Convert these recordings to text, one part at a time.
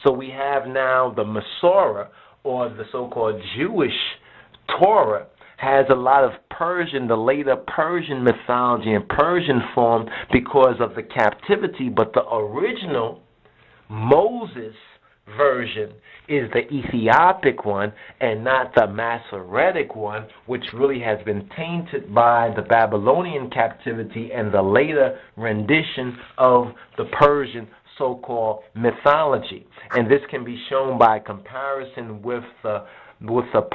So we have now the Masorah, or the so-called Jewish Torah, has a lot of Persian, the later Persian mythology and Persian form because of the captivity, but the original Moses version is the Ethiopic one and not the Masoretic one, which really has been tainted by the Babylonian captivity and the later rendition of the Persian so-called mythology. And this can be shown by comparison with the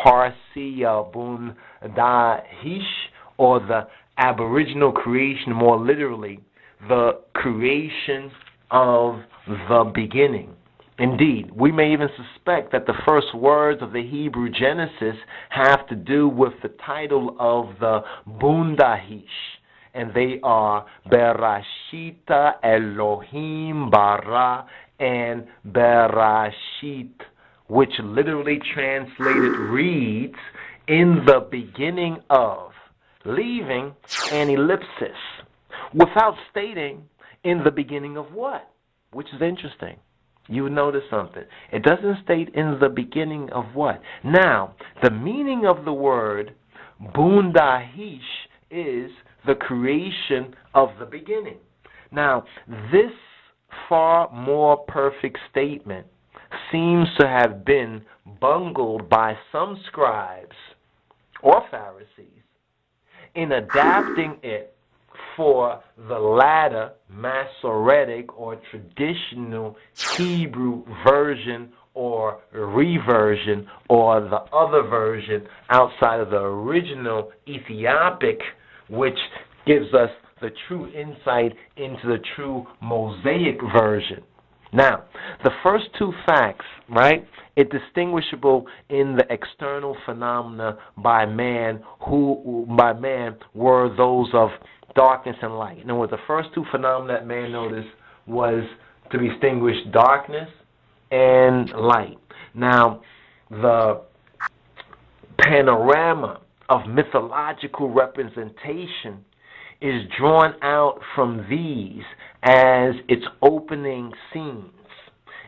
Parsi Bun Dahish, or the aboriginal creation, more literally, the creation of the beginning. Indeed, we may even suspect that the first words of the Hebrew Genesis have to do with the title of the Bundahish, and they are Bereshith Elohim bara and Bereshith, which literally translated reads, in the beginning of, leaving an ellipsis, without stating in the beginning of what, which is interesting. You would notice something. It doesn't state in the beginning of what. Now, the meaning of the word Bundahish is the creation of the beginning. Now, this far more perfect statement seems to have been bungled by some scribes or Pharisees in adapting it for the latter Masoretic or traditional Hebrew version or reversion, or the other version outside of the original Ethiopic, which gives us the true insight into the true Mosaic version. Now, the first two facts, right, it's distinguishable in the external phenomena by man, were those of darkness and light. In other words, the first two phenomena that man noticed was to distinguish darkness and light. Now, the panorama of mythological representation is drawn out from these as its opening scenes,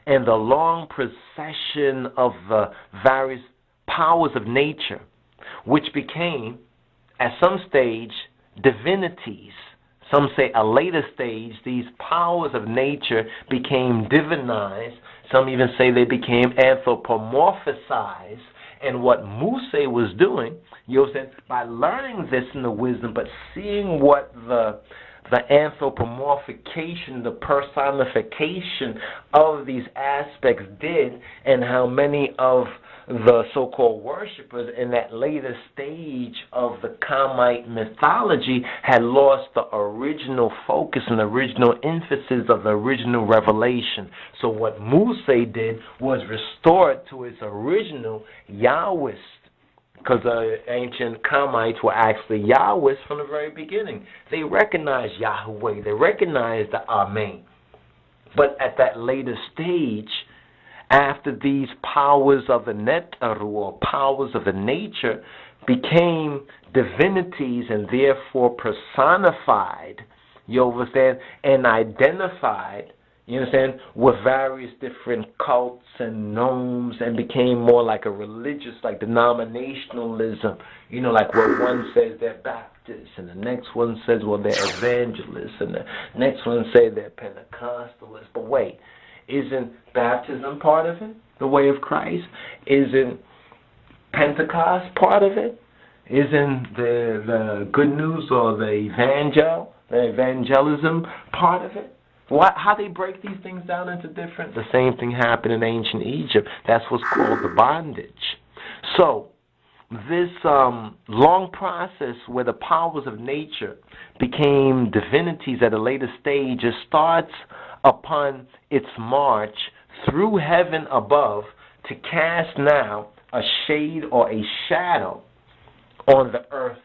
and the long procession of the various powers of nature, which became, at some stage, divinities. Some say a later stage, these powers of nature became divinized. Some even say they became anthropomorphized. And what Mose was doing, by learning this in the wisdom, but seeing what the anthropomorphication, the personification of these aspects did, and how many of the so-called worshipers in that later stage of the Kamite mythology had lost the original focus and original emphasis of the original revelation. So what Mose did was restore it to its original Yahwist, because the ancient Kamites were actually Yahwists from the very beginning. They recognized Yahweh, they recognized the Amen. But at that later stage, after these powers of the Netaru, or powers of the nature, became divinities and therefore personified, you understand, and identified, you understand, with various different cults and gnomes, and became more like a religious, like denominationalism, you know, like where one says they're Baptists, and the next one says, well, they're evangelists, and the next one says they're Pentecostalists. But wait, isn't baptism part of it, the way of Christ? Isn't Pentecost part of it? Isn't the good news or the evangelism part of it? How they break these things down into different? The same thing happened in ancient Egypt. That's what's called the bondage. So this long process where the powers of nature became divinities at a later stage, it starts upon its march through heaven above to cast now a shade or a shadow on the earth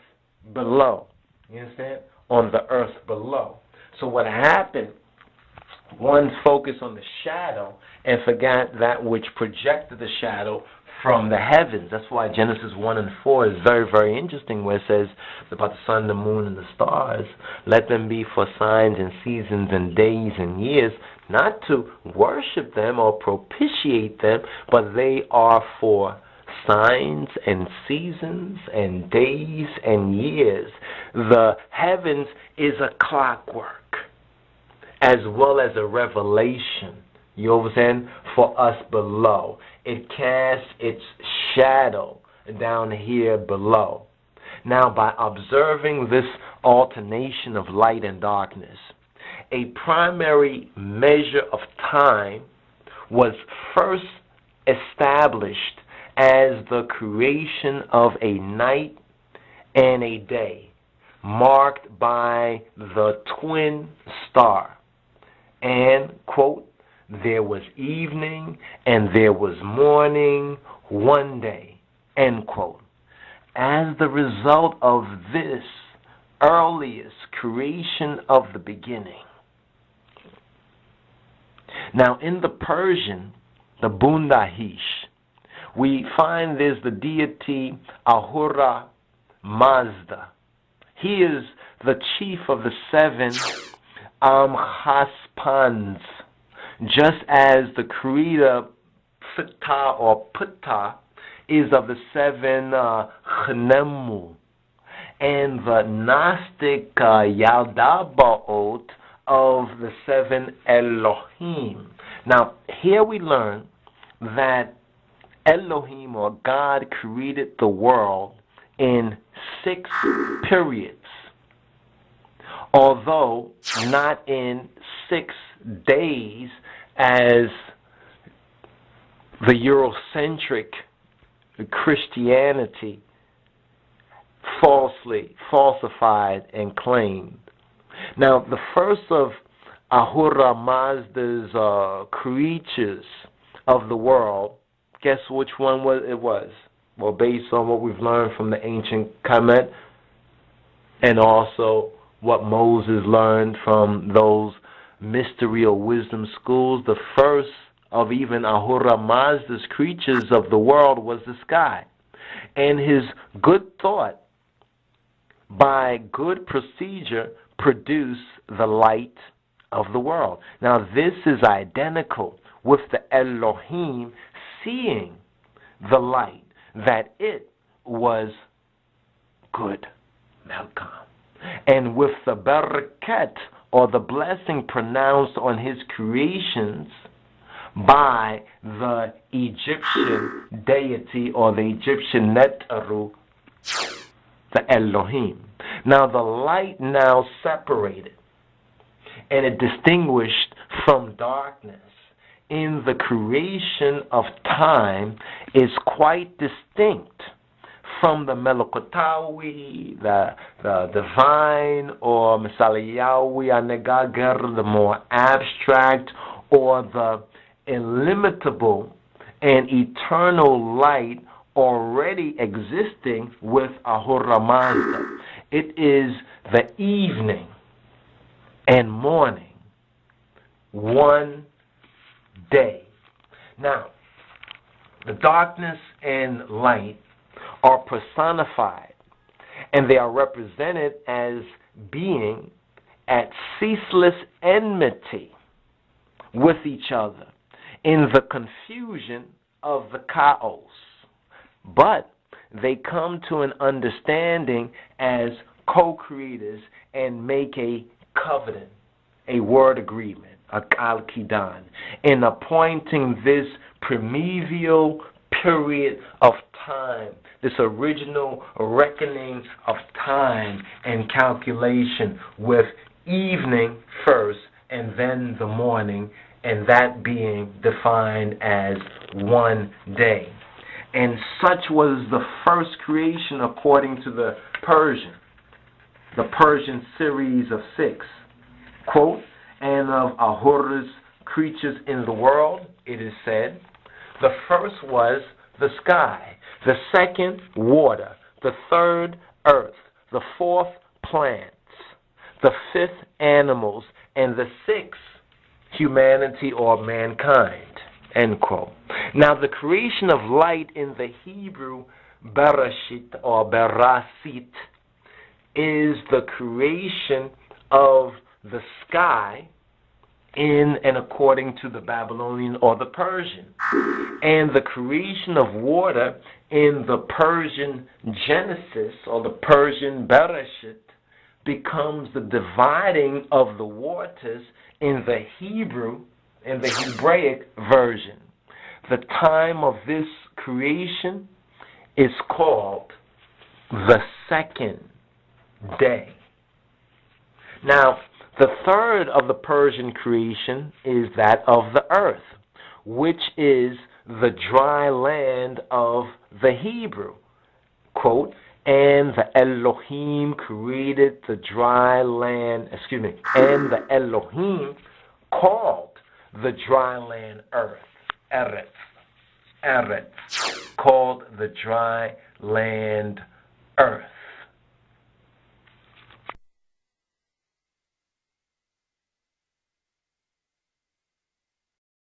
below. You understand? On the earth below. So what happened One focused on the shadow and forgot that which projected the shadow from the heavens. That's why Genesis 1 and 4 is very, very interesting, where it says about the sun, the moon, and the stars. Let them be for signs and seasons and days and years, not to worship them or propitiate them, but they are for signs and seasons and days and years. The heavens is a clockwork as well as a revelation, you understand, for us below. It casts its shadow down here below. Now, by observing this alternation of light and darkness, a primary measure of time was first established as the creation of a night and a day, marked by the twin star. And, quote, there was evening and there was morning one day, end quote. As the result of this earliest creation of the beginning. Now, in the Persian, the Bundahish, we find there's the deity Ahura Mazda. He is the chief of the seven Amhaspans, just as the creator Ptah or Ptah is of the seven Chnemu, and the Gnostic Yaldabaoth of the seven Elohim. Now, here we learn that Elohim, or God, created the world in 6 periods, although not in 6 days as the Eurocentric Christianity falsely falsified and claimed. Now, the first of Ahura Mazda's creatures of the world, guess which one it was? Well, based on what we've learned from the ancient KAMITE and also what Moses learned from those mystery or wisdom schools, the first of even Ahura Mazda's creatures of the world was the sky. And his good thought, by good procedure, produced the light of the world. Now, this is identical with the Elohim seeing the light, that it was good. Malcolm. And with the barakat, or the blessing pronounced on his creations by the Egyptian deity, or the Egyptian Netaru, the Elohim. Now, the light now separated, and it distinguished from darkness in the creation of time is quite distinct from the Melokotawi, the divine, or Misaliyawi Anegager, the more abstract, or the illimitable and eternal light already existing with Ahura Mazda. It is the evening and morning, one day. Now, the darkness and light are personified, and they are represented as being at ceaseless enmity with each other in the confusion of the chaos. But they come to an understanding as co-creators and make a covenant, a word agreement, a al-kidan, in appointing this primeval period of time, this original reckoning of time and calculation, with evening first and then the morning, and that being defined as one day. And such was the first creation according to the Persian series of 6. Quote, and of Ahura's creatures in the world, it is said, the first was the sky, the second water, the third earth, the fourth plants, the fifth animals, and the sixth humanity or mankind, end quote. Now, the creation of light in the Hebrew Bereshith or Bereshith is the creation of the sky in and according to the Babylonian or the Persian, and the creation of water in the Persian Genesis or the Persian Bereshith becomes the dividing of the waters in the Hebrew, in the Hebraic version. The time of this creation is called the second day. Now, the third of the Persian creation is that of the earth, which is the dry land of the Hebrew. Quote, and the Elohim created the dry land, and the Elohim called the dry land earth, Eretz, called the dry land earth.